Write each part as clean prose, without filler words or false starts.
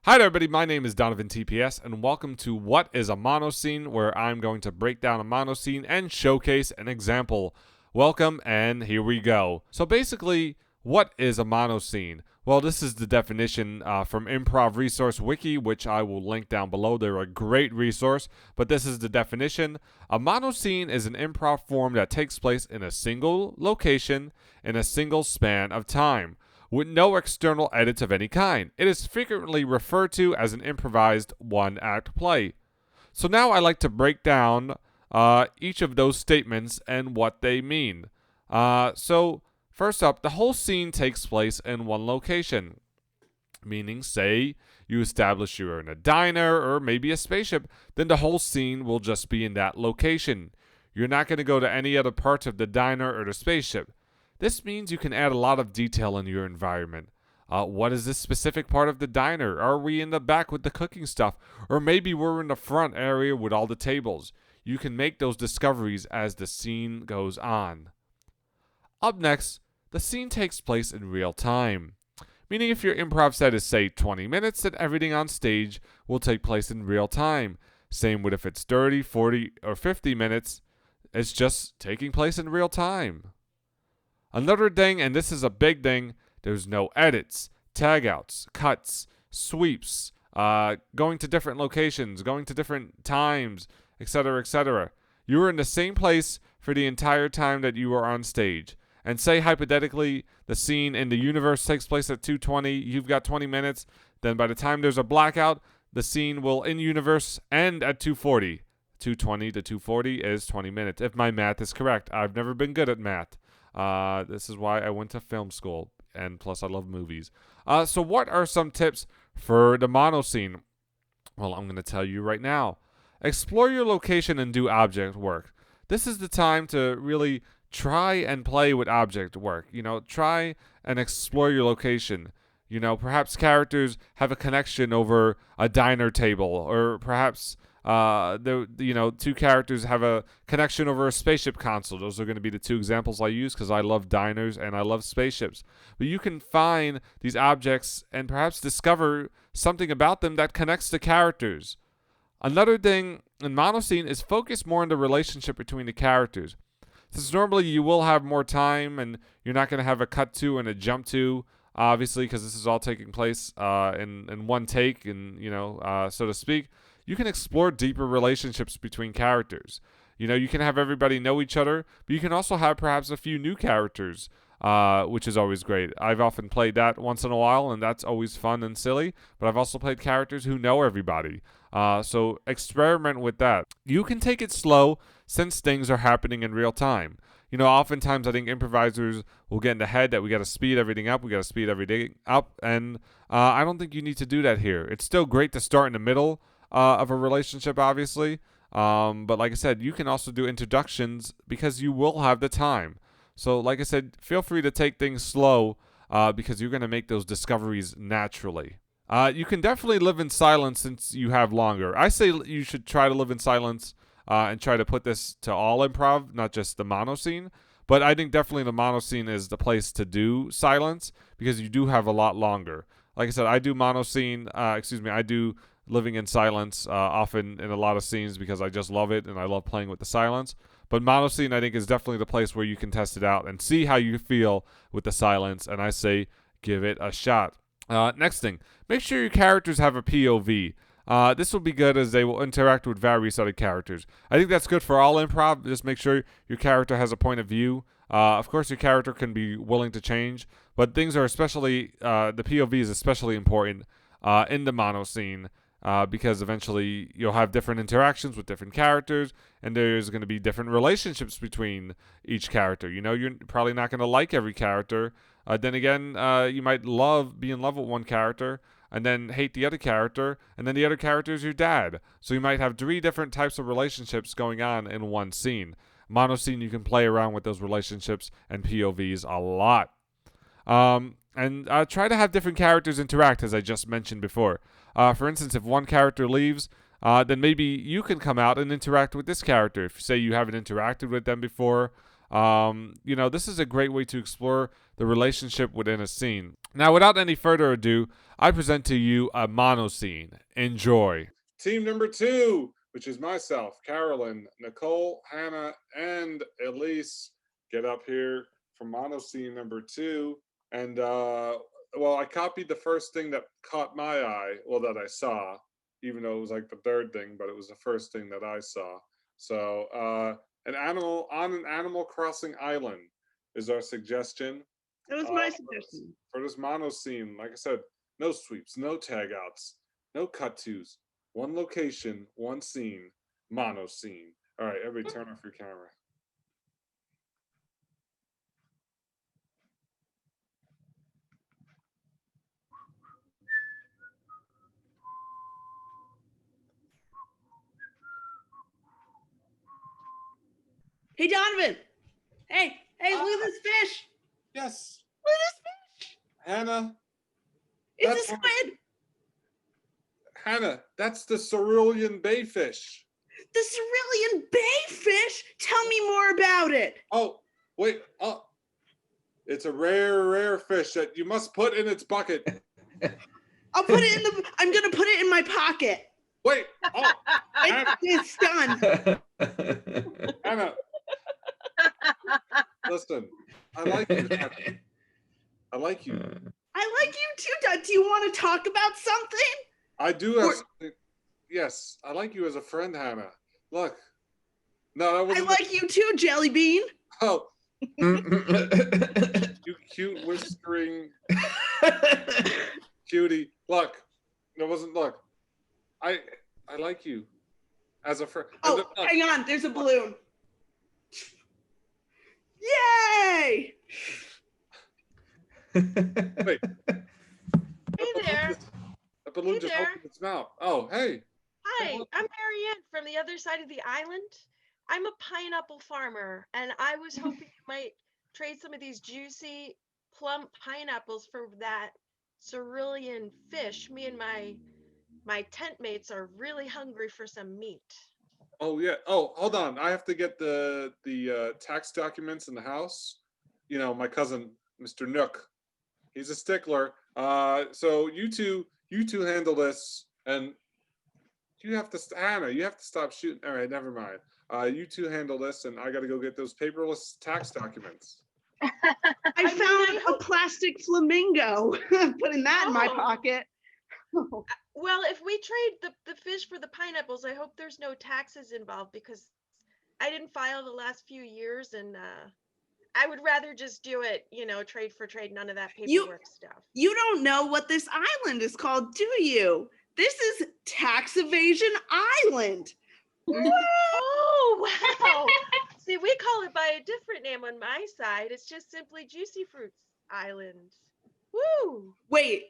Hi there, everybody. My name is Donovan TPS, and welcome to What is a Monoscene, where I'm going to break down a monoscene and showcase an example. Welcome, and here we go. So basically, what is a monoscene? Well, this is the definition from Improv Resource Wiki, which I will link down below. They're a great resource, but this is the definition. A monoscene is an improv form that takes place in a single location in a single span of time, with no external edits of any kind. It is frequently referred to as an improvised one-act play. So now I like to break down each of those statements and what they mean. So first up, the whole scene takes place in one location. Meaning, say you establish you're in a diner or maybe a spaceship, then the whole scene will just be in that location. You're not going to go to any other parts of the diner or the spaceship. This means you can add a lot of detail in your environment. What is this specific part of the diner? Are we in the back with the cooking stuff? Or maybe we're in the front area with all the tables. You can make those discoveries as the scene goes on. Up next, the scene takes place in real time. Meaning if your improv set is, say, 20 minutes, then everything on stage will take place in real time. Same with if it's 30, 40, or 50 minutes, it's just taking place in real time. Another thing, and this is a big thing, there's no edits, tagouts, cuts, sweeps, going to different locations, going to different times, etc., etc. You are in the same place for the entire time that you are on stage. And say, hypothetically, the scene in the universe takes place at 2:20, you've got 20 minutes, then by the time there's a blackout, the scene will, in universe, end at 2:40. 2:20 to 2:40 is 20 minutes, if my math is correct. I've never been good at math. This is why I went to film school, and plus I love movies. So what are some tips for the monoscene? Well, I'm going to tell you right now. Explore your location and do object work. This is the time to really try and play with object work. Try and explore your location. Perhaps characters have a connection over a diner table, or perhaps two characters have a connection over a spaceship console. Those are going to be the two examples I use because I love diners and I love spaceships. But you can find these objects and perhaps discover something about them that connects the characters. Another thing in monoscene is focus more on the relationship between the characters. Since normally you will have more time and you're not going to have a cut to and a jump to, obviously, because this is all taking place in one take, and so to speak. You can explore deeper relationships between characters. You can have everybody know each other, but you can also have perhaps a few new characters, which is always great. I've often played that once in a while, and that's always fun and silly, but I've also played characters who know everybody. So experiment with that. You can take it slow since things are happening in real time. Oftentimes I think improvisers will get in the head that we got to speed everything up, and I don't think you need to do that here. It's still great to start in the middle of a relationship, obviously. But like I said, you can also do introductions because you will have the time. So like I said, feel free to take things slow because you're going to make those discoveries naturally. You can definitely live in silence since you have longer. I say you should try to live in silence and try to put this to all improv, not just the monoscene. But I think definitely the monoscene is the place to do silence because you do have a lot longer. Like I said, I do I do living in silence often in a lot of scenes because I just love it and I love playing with the silence. But monoscene, I think, is definitely the place where you can test it out and see how you feel with the silence. And I say, give it a shot. Next thing, make sure your characters have a POV. This will be good as they will interact with various other characters. I think that's good for all improv. Just make sure your character has a point of view. Of course, your character can be willing to change, but things are especially, the POV is especially important in the monoscene. Because eventually you'll have different interactions with different characters, and there's going to be different relationships between each character. You're probably not going to like every character. Then again, you might be in love with one character, and then hate the other character, and then the other character is your dad. So you might have 3 different types of relationships going on in one scene. Monoscene, you can play around with those relationships and POVs a lot. And try to have different characters interact, as I just mentioned before. For instance, if one character leaves, then maybe you can come out and interact with this character. If, say, you haven't interacted with them before, this is a great way to explore the relationship within a scene. Now, without any further ado, I present to you a monoscene. Enjoy. Team number 2, which is myself, Carolyn, Nicole, Hannah, and Elise, get up here for monoscene number 2. And, well, I copied the first thing that caught my eye, well, that I saw, even though it was like the third thing, but it was the first thing that I saw. So, an animal on an Animal Crossing island is our suggestion. That was my suggestion. For this monoscene, like I said, no sweeps, no tag outs, no cut tos. One location, one scene, monoscene. All right, everybody turn off your camera. Hey, Donovan. Hey, look at this fish. Yes. Look at this fish. Hannah. It's a squid. Hannah, that's the cerulean bayfish. The cerulean bayfish? Tell me more about it. Oh, wait. Oh, it's a rare fish that you must put in its bucket. I'm gonna put it in my pocket. Wait. Oh, it's done. Hannah. Listen, I like you. I like you. I like you too, Dad. Do you want to talk about something? I do have something. Yes, I like you as a friend, Hannah. Look. No, that wasn't. I like you too, Jelly Bean. Oh. You cute whispering cutie. Look. That wasn't look. I like you as a friend. Oh, hang on. There's a balloon. Yay! Wait. Hey there. The balloon just opened its mouth. Oh, hey. Hi, I'm Marianne from the other side of the island. I'm a pineapple farmer, and I was hoping you might trade some of these juicy, plump pineapples for that cerulean fish. Me and my tent mates are really hungry for some meat. Oh yeah. Oh, hold on. I have to get the tax documents in the house. You know, my cousin, Mr. Nook. He's a stickler. So you two handle this, and you have to, Hannah. You have to stop shooting. All right, never mind. You two handle this, and I got to go get those paperless tax documents. I found a plastic flamingo. I'm putting that in my pocket. Well, if we trade the fish for the pineapples, I hope there's no taxes involved because I didn't file the last few years, and I would rather just do it, trade for trade, none of that paperwork stuff. You don't know what this island is called, do you? This is Tax Evasion Island. Oh, wow. See, we call it by a different name on my side. It's just simply Juicy Fruits Island. Woo! Wait,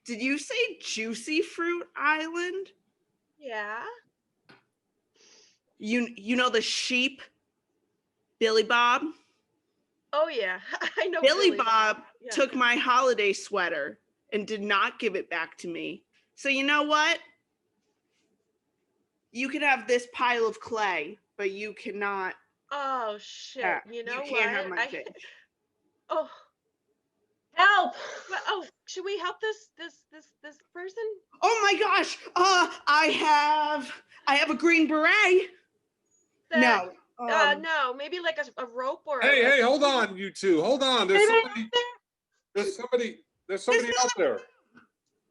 did you say Juicy Fruit Island? Yeah. You know the sheep, Billy Bob? Oh, yeah. I know Billy Bob yeah. took my holiday sweater and did not give it back to me. So you know what? You can have this pile of clay, but you cannot. Oh, shit. You know what? You can't have my fish. Oh. Help! Oh, should we help this person? Oh my gosh! I have a green beret. No. No, maybe like a rope or. Hey, hold on, you two. Hold on. There's somebody out there.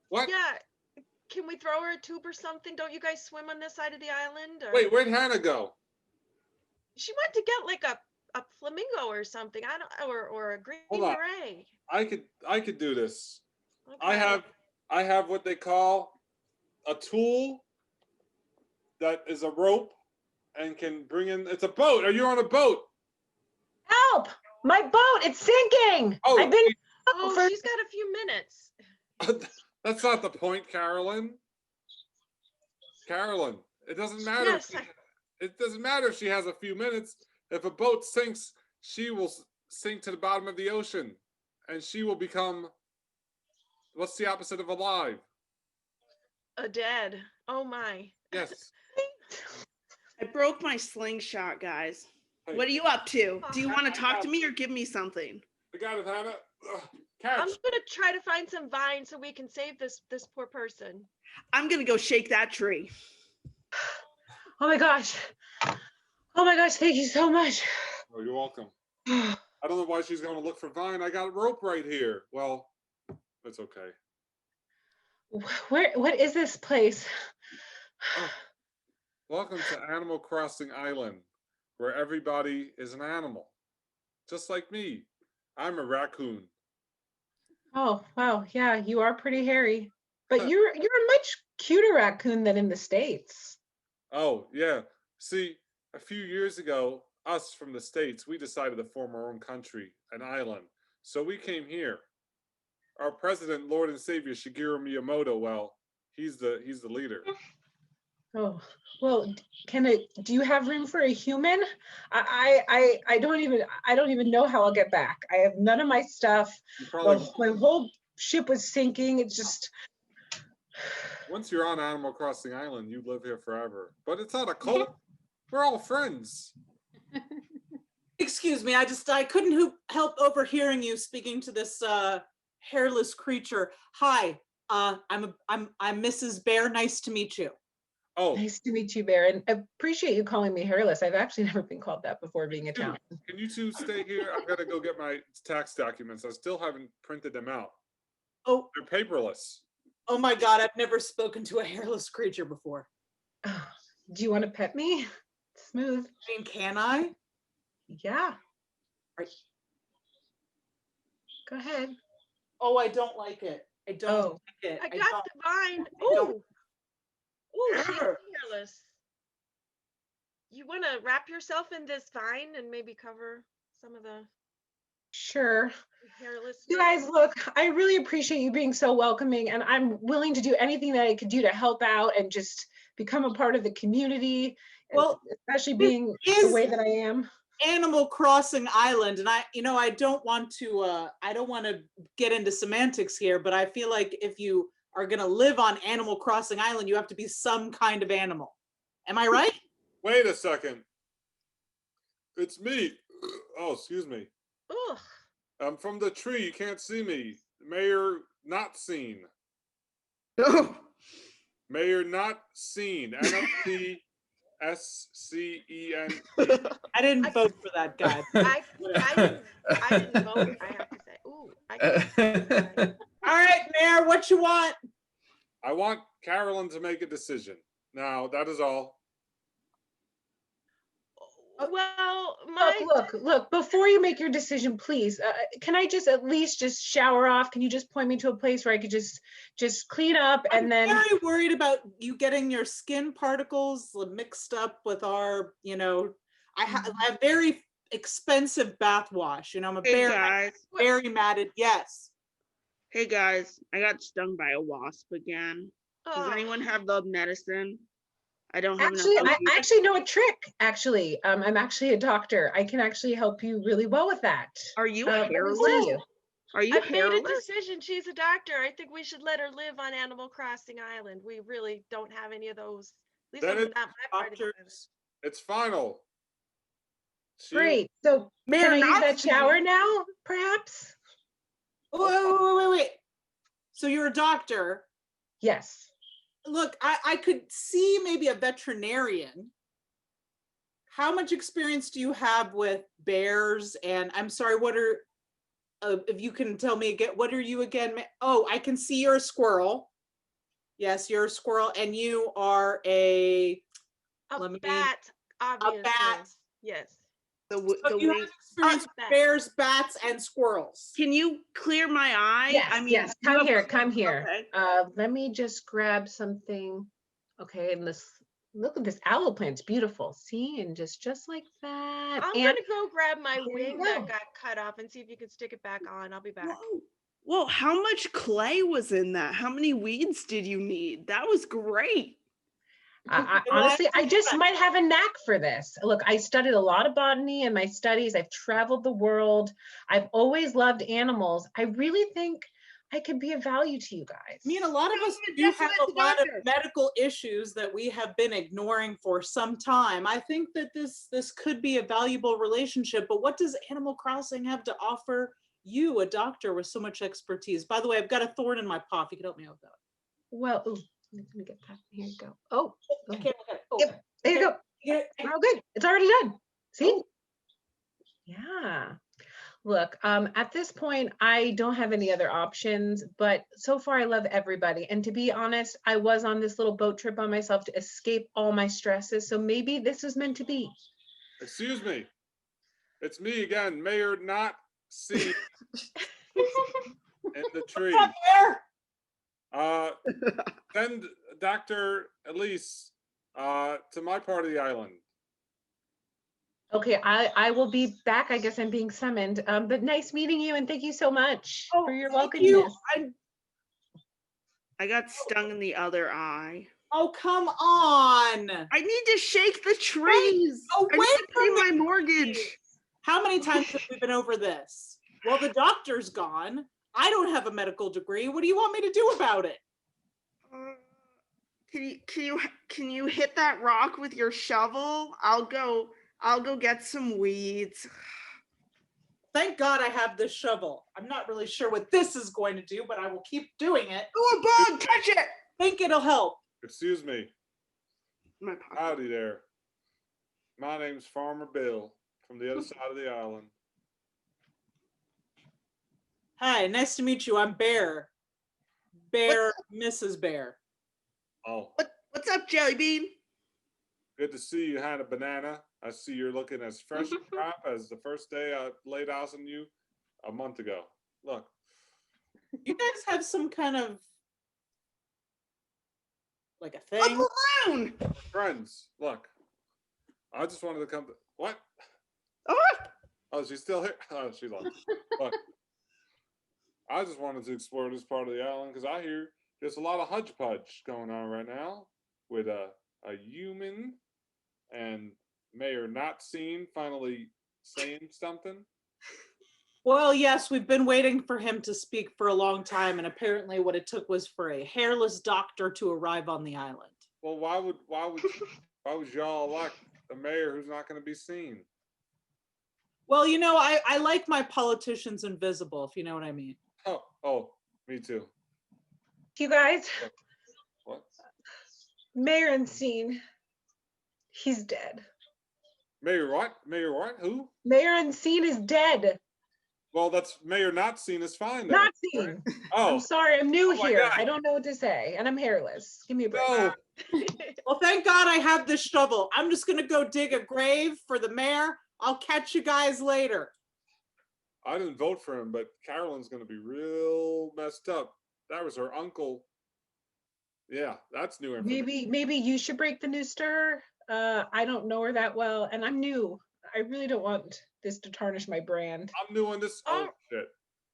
What? Yeah. Can we throw her a tube or something? Don't you guys swim on this side of the island? Or... Wait, where'd Hannah go? She went to get like a flamingo or something. I don't, or a green beret. I could do this. Okay. I have what they call a tool that is a rope and can bring in. It's a boat. Are you on a boat? Help! My boat, it's sinking. Oh, I've been. She's got a few minutes. That's not the point, Carolyn. Carolyn, it doesn't matter. Yes, It doesn't matter if she has a few minutes. If a boat sinks, she will sink to the bottom of the ocean, and she will become. What's the opposite of alive? A dead. Oh my. Yes. I broke my slingshot, guys. What are you up to? Do you want to talk to me or give me something? I got it, Hannah. Ugh, I'm catch. gonna try to find some vines so we can save this poor person. I'm gonna go shake that tree. Oh my gosh. Oh my gosh, thank you so much. Oh, you're welcome. I don't know why she's going to look for vine. I got rope right here. Well, that's okay. What is this place? Oh, welcome to Animal Crossing Island, where everybody is an animal. Just like me. I'm a raccoon. Oh, wow. Yeah, you are pretty hairy. But you're a much cuter raccoon than in the States. Oh, yeah. See, a few years ago, us from the States, we decided to form our own country, an island. So we came here. Our president, Lord and Savior Shigeru Miyamoto, well, he's the leader. Oh, well, do you have room for a human? I don't even know how I'll get back. I have none of my stuff. You probably My whole ship was sinking. It's just once you're on Animal Crossing Island, you live here forever. But it's not a cult. We're all friends. Excuse me, I couldn't help overhearing you speaking to this hairless creature. Hi, I'm Mrs. Bear. Nice to meet you. Oh, nice to meet you, Bear. And I appreciate you calling me hairless. I've actually never been called that before being Italian. Can you two stay here? I've got to go get my tax documents. I still haven't printed them out. Oh, they're paperless. Oh my God, I've never spoken to a hairless creature before. Oh, do you want to pet me? Smooth. I mean, can I? Yeah. Go ahead. Oh, I don't like it. I don't like it. I got the vine. Oh, she's hairless. You want to wrap yourself in this vine and maybe cover some of the Sure. hairless. You guys, look, I really appreciate you being so welcoming, and I'm willing to do anything that I could do to help out and just become a part of the community. Well, especially being the way that I am. Animal Crossing Island, and I don't want to get into semantics here, but I feel like if you are going to live on Animal Crossing Island, you have to be some kind of animal. Am I right? Wait a second. It's me. Oh, excuse me. Ugh. I'm from the tree. You can't see me. Mayor not seen. Mayor not seen. NFTSCEN. I didn't vote for that guy. I didn't vote. I have to say. Ooh. All right, Mayor, what you want? I want Carolyn to make a decision. Now, that is all. Well, look, before you make your decision, please, can I just at least just shower off? Can you just point me to a place where I could just clean up and then... I'm very worried about you getting your skin particles mixed up with our, I have very expensive bath wash. I'm a very mad at, yes. Hey guys, I got stung by a wasp again. Does anyone have the medicine? I don't have actually, enough. I actually know a trick, actually. I'm actually a doctor. I can actually help you really well with that. Are you hairless? Are you I've made a decision. She's a doctor. I think we should let her live on Animal Crossing Island. We really don't have any of those. At least not my part of the island. It's final. Great. So can I use that shower now, perhaps? Wait. So you're a doctor? Yes. Look, I could see maybe a veterinarian. How much experience do you have with bears? And I'm sorry, what are, if you can tell me again, what are you again? Oh, I can see you're a squirrel. Yes, you're a squirrel. And you are a bat, obviously. A bat. Yes. So you have experience with bears, bats, and squirrels. Can you clear my eye? Yes, I mean, yes. Come here. Okay. Let me just grab something. Okay, and look at this aloe plant. It's beautiful. See, and just like that. I'm gonna go grab my wing that got cut off and see if you can stick it back on. I'll be back. Whoa, how much clay was in that? How many weeds did you need? That was great. Honestly, I just might have a knack for this. Look, I studied a lot of botany in my studies. I've traveled the world. I've always loved animals. I really think I could be of value to you guys. I mean, a lot of us do have a lot of medical issues that we have been ignoring for some time. I think that this could be a valuable relationship, but what does Animal Crossing have to offer you, a doctor with so much expertise. By the way, I've got a thorn in my paw. If you could help me out with that. Well, ooh, let me get that. Here you go. Oh, Okay, okay. Oh, yep. There you go. yeah. Oh, good. It's already done. See? Oh. Yeah. Look, at this point, I don't have any other options, but so far I love everybody. And to be honest, I was on this little boat trip by myself to escape all my stresses. So maybe this was meant to be. Excuse me. It's me again, Mayor Not Seen in the tree. What's up there? Send Dr. Elise to my part of the island. Okay, I will be back. I guess I'm being summoned. But nice meeting you, and thank you so much for your Thank you. welcomeness. I got stung in the other eye. Oh, come on. I need to shake the trees. Oh, I wait need to a pay my minute. mortgage. How many times have we been over this? Well, the doctor's gone. I don't have a medical degree. What do you want me to do about it? Can you hit that rock with your shovel? I'll go get some weeds. Thank God I have this shovel. I'm not really sure what this is going to do, but I will keep doing it. Oh, a bug! Touch it! Think it'll help. Excuse me. My pocket. Howdy there. My name's Farmer Bill from the other side of the island. Hi, nice to meet you. I'm Bear. Bear, Mrs. Bear. Oh, What's up, Jelly Bean? good to see you had a banana. I see you're looking as fresh and crop as the first day I laid eyes on you a month ago. Look, You guys have some kind of like a A thing? balloon! friends, look. I just wanted to come to what? Oh, Oh, she's still here? Oh, she left. Look, I just wanted to explore this part of the island because I hear there's a lot of hodgepodge going on right now with a human and Mayor Not Seen finally saying something. Well, yes, we've been waiting for him to speak for a long time, and apparently what it took was for a hairless doctor to arrive on the island. Well, why would y'all elect a mayor who's not going to be seen? Well, you know, I like my politicians invisible, if you know what I mean. Oh, me too. You guys, What? Mayor Unseen, he's dead. Mayor what? Mayor what? Who? Mayor Unseen is dead. Well, that's Mayor Not Seen is fine. Then, Not right? seen. Oh, I'm sorry, I'm new Oh my here. God. I don't know what to say, and I'm hairless. Give me a break. no. Well, thank God I have this shovel. I'm just going to go dig a grave for the mayor. I'll catch you guys later. I didn't vote for him, but Carolyn's going to be real messed up. That was her uncle. Yeah, that's new information. Maybe you should break the news to her. I don't know her that well, and I'm new. I really don't want this to tarnish my brand. I'm new on this. Oh, shit.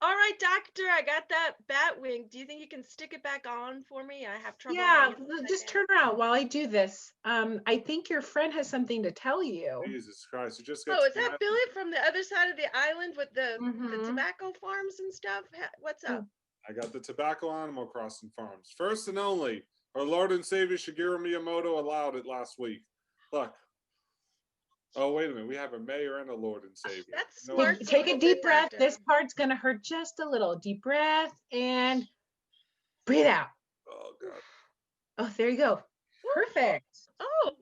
All right, doctor, I got that bat wing. Do you think you can stick it back on for me? I have trouble. Yeah, getting it just upside turn around while I do this. I think your friend has something to tell you. Jesus Christ. You just down. got Oh, is that Billy from the other side of the island with the Mhm. tobacco farms and stuff? What's up? I got the tobacco Animal Crossing farms. First and only, our Lord and Savior Shigeru Miyamoto allowed it last week. Look. Oh, wait a minute. We have a mayor and a Lord and Savior. That's No, smart. Take a Little deep bit, breath. doctor. This part's gonna hurt just a little. Deep breath and breathe out. Oh, God. Oh, there you go. Perfect. Oh,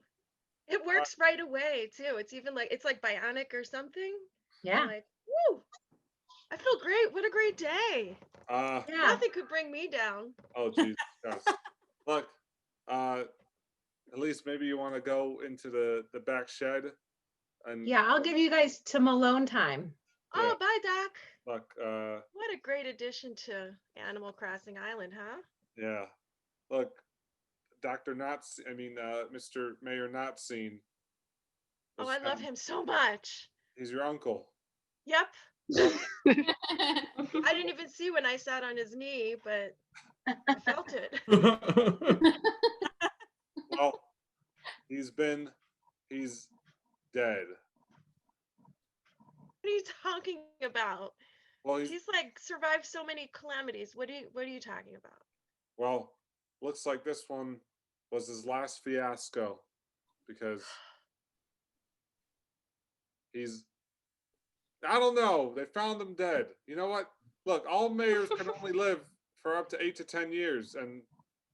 it works right away too. It's even like it's like bionic or something. Yeah. I'm like, woo! I feel great. What a great day. Yeah. Nothing could bring me down. Oh, Jesus Christ. Look, at least maybe you want to go into the back shed and Yeah, I'll give you guys some alone time. Oh, Yeah. bye, Doc. look, What a great addition to Animal Crossing Island, huh? yeah. Look, Dr. Not, I mean, Mr. Mayor Not Seen. Oh, I love him so much. He's your uncle. Yep. I didn't even see when I sat on his knee, but I felt it. Well, he's dead. What are you talking about? Well, He's like survived so many calamities. What are you talking about? well, looks like this one was his last fiasco because I don't know. They found him dead. You know what? Look, all mayors can only live for up to 8 to 10 years, and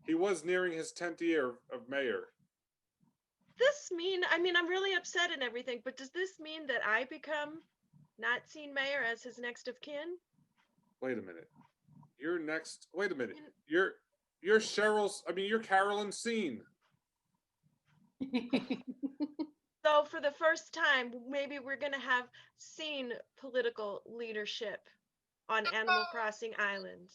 he was nearing his 10th year of mayor. This mean, I mean, I'm really upset and everything, but does this mean that I become not seen mayor as his next of kin? Wait a minute. You're next. Wait a minute. You're Cheryl's. I mean, you're Carolyn Scene. So for the first time, maybe we're gonna have seen political leadership on Animal Crossing Island.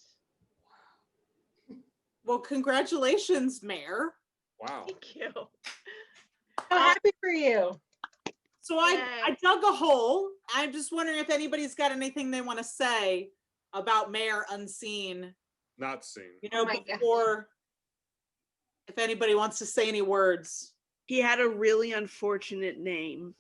Well, congratulations, Mayor. Wow. Thank you. So happy for you. So I Yay. dug a hole. I'm just wondering if anybody's got anything they want to say about Mayor Unseen, Not seen. you know, Oh my gosh. before, if anybody wants to say any words. He had a really unfortunate name.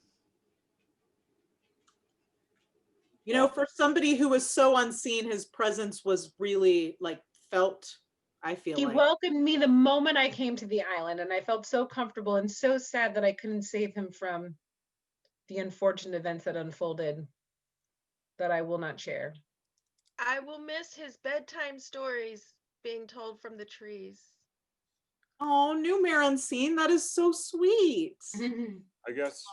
You know, for somebody who was so unseen, his presence was really like felt, I feel He like. welcomed me the moment I came to the island, and I felt so comfortable and so sad that I couldn't save him from the unfortunate events that unfolded that I will not share. I will miss his bedtime stories being told from the trees. Oh, new Mayor Unseen, that is so sweet. I guess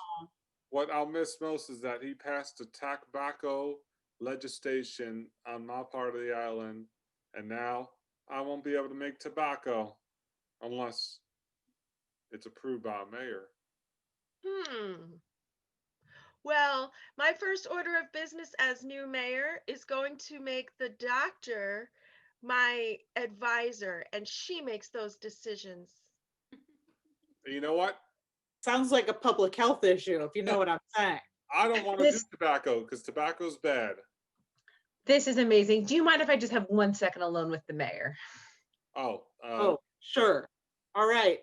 what I'll miss most is that he passed a tobacco legislation on my part of the island, and now I won't be able to make tobacco unless it's approved by a mayor. Well, my first order of business as new mayor is going to make the doctor my advisor, and she makes those decisions. You know what? Sounds like a public health issue, if you know what I'm saying. I don't want to do tobacco because tobacco's bad. This is amazing. Do you mind if I just have 1 second alone with the mayor? Oh, Oh, sure. All right.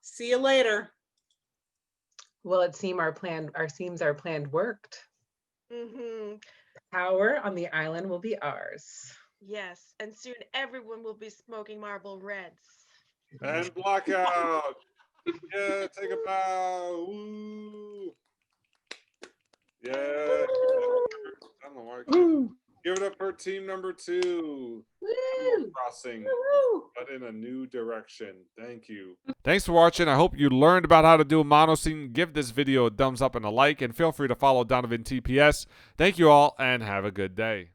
See you later. Well, it seems our plan worked. Mm-hmm. Power on the island will be ours. Yes, and soon everyone will be smoking Marlboro Reds. and blackout. Yeah, take a bow. Woo. Yeah. I don't know why I can't. Give it up for team number 2. Animal Crossing, but in a new direction. Thank you. Thanks for watching. I hope you learned about how to do a monoscene. Give this video a thumbs up and a like, and feel free to follow Donovan TPS. Thank you all, and have a good day.